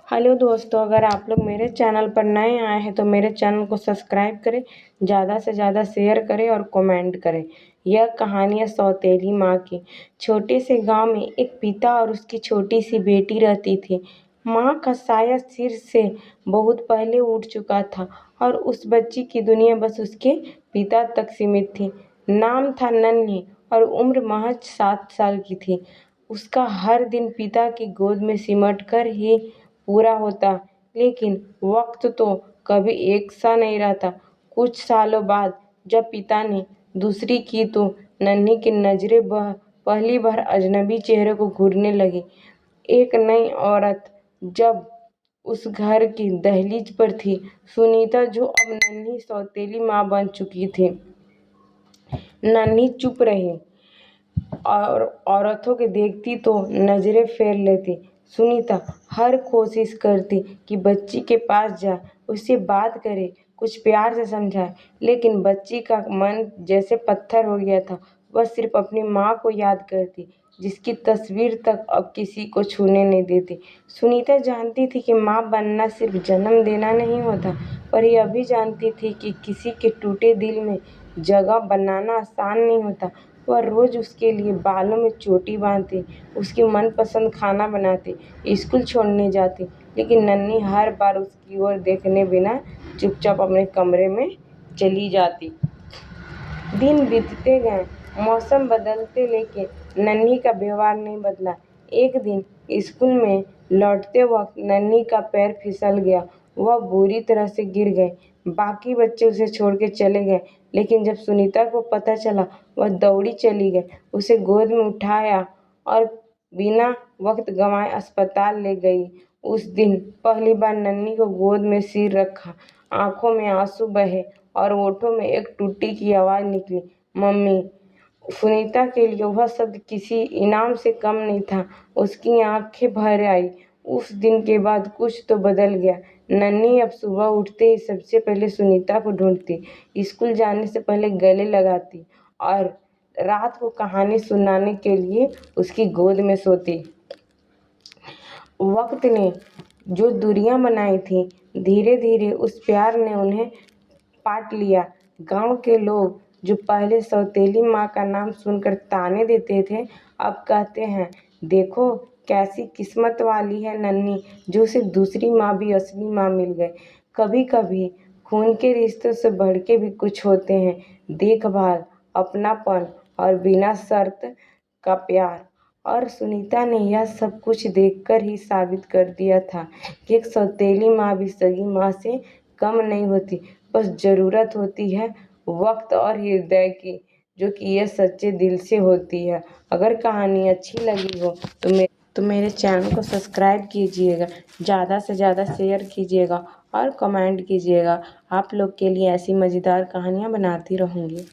Hello दोस्तों, अगर आप लोग मेरे चैनल पर नए आए हैं तो मेरे चैनल को सब्सक्राइब करें, ज़्यादा से ज़्यादा शेयर करें और कमेंट करें। यह कहानी है सौतेली माँ की। छोटे से गांव में एक पिता और उसकी छोटी सी बेटी रहती थी। माँ का साया सिर से बहुत पहले उठ चुका था और उस बच्ची की दुनिया बस उसके पिता तक सीमित थी। नाम था नन्ही और उम्र महज 7 साल की थी। उसका हर दिन पिता की गोद में सिमट कर ही पूरा होता, लेकिन वक्त तो कभी एक सा नहीं रहता। कुछ सालों बाद जब पिता ने दूसरी की तो नन्ही की नजरें पहली बार अजनबी चेहरे को घूरने लगी। एक नई औरत जब उस घर की दहलीज पर थी, सुनीता, जो अब नन्ही सौतेली माँ बन चुकी थी। नन्ही चुप रही और औरतों के देखती तो नजरें फेर लेती। सुनीता हर कोशिश करती कि बच्ची के पास जाए, उससे बात करे, कुछ प्यार से समझाए, लेकिन बच्ची का मन जैसे पत्थर हो गया था। वह सिर्फ अपनी माँ को याद करती, जिसकी तस्वीर तक अब किसी को छूने नहीं देती। सुनीता जानती थी कि माँ बनना सिर्फ जन्म देना नहीं होता, पर यह भी जानती थी कि किसी के टूटे दिल में जगह बनाना आसान नहीं होता। वह रोज उसके लिए बालों में चोटी बांधती, उसकी मनपसंद खाना बनाती, स्कूल छोड़ने जाती, लेकिन नन्ही हर बार उसकी ओर देखने बिना चुपचाप अपने कमरे में चली जाती। दिन बीतते गए, मौसम बदलते, लेकिन नन्ही का व्यवहार नहीं बदला। एक दिन स्कूल में लौटते वक्त नन्ही का पैर फिसल गया। वह बुरी तरह से गिर गई। बाकी बच्चे उसे छोड़ के चले गए, लेकिन जब सुनीता को पता चला, वह दौड़ी चली गई, उसे गोद में उठाया और बिना वक्त गंवाए अस्पताल ले गई। उस दिन पहली बार नन्ही को गोद में सिर रखा, आंखों में आंसू बहे और होठों में एक टूटी की आवाज निकली, मम्मी। सुनीता के लिए वह शब्द किसी इनाम से कम नहीं था। उसकी आंखें भर आई। उस दिन के बाद कुछ तो बदल गया। नन्ही अब सुबह उठते ही सबसे पहले सुनीता को ढूंढती, स्कूल जाने से पहले गले लगाती और रात को कहानी सुनाने के लिए उसकी गोद में सोती। वक्त ने जो दूरियां बनाई थी, धीरे धीरे उस प्यार ने उन्हें पाट लिया। गांव के लोग जो पहले सौतेली माँ का नाम सुनकर ताने देते थे, अब कहते हैं, देखो कैसी किस्मत वाली है नन्ही, जो उसे दूसरी माँ भी असली माँ मिल गई। कभी कभी खून के रिश्तों से बढ़ के भी कुछ होते हैं, देखभाल, अपनापन और बिना शर्त का प्यार। और सुनीता ने यह सब कुछ देखकर ही साबित कर दिया था कि एक सौतेली माँ भी सगी माँ से कम नहीं होती। बस ज़रूरत होती है वक्त और हृदय की, जो कि यह सच्चे दिल से होती है। अगर कहानी अच्छी लगी हो तो मेरे चैनल को सब्सक्राइब कीजिएगा, ज़्यादा से ज़्यादा शेयर कीजिएगा और कमेंट कीजिएगा। आप लोग के लिए ऐसी मज़ेदार कहानियाँ बनाती रहूँगी।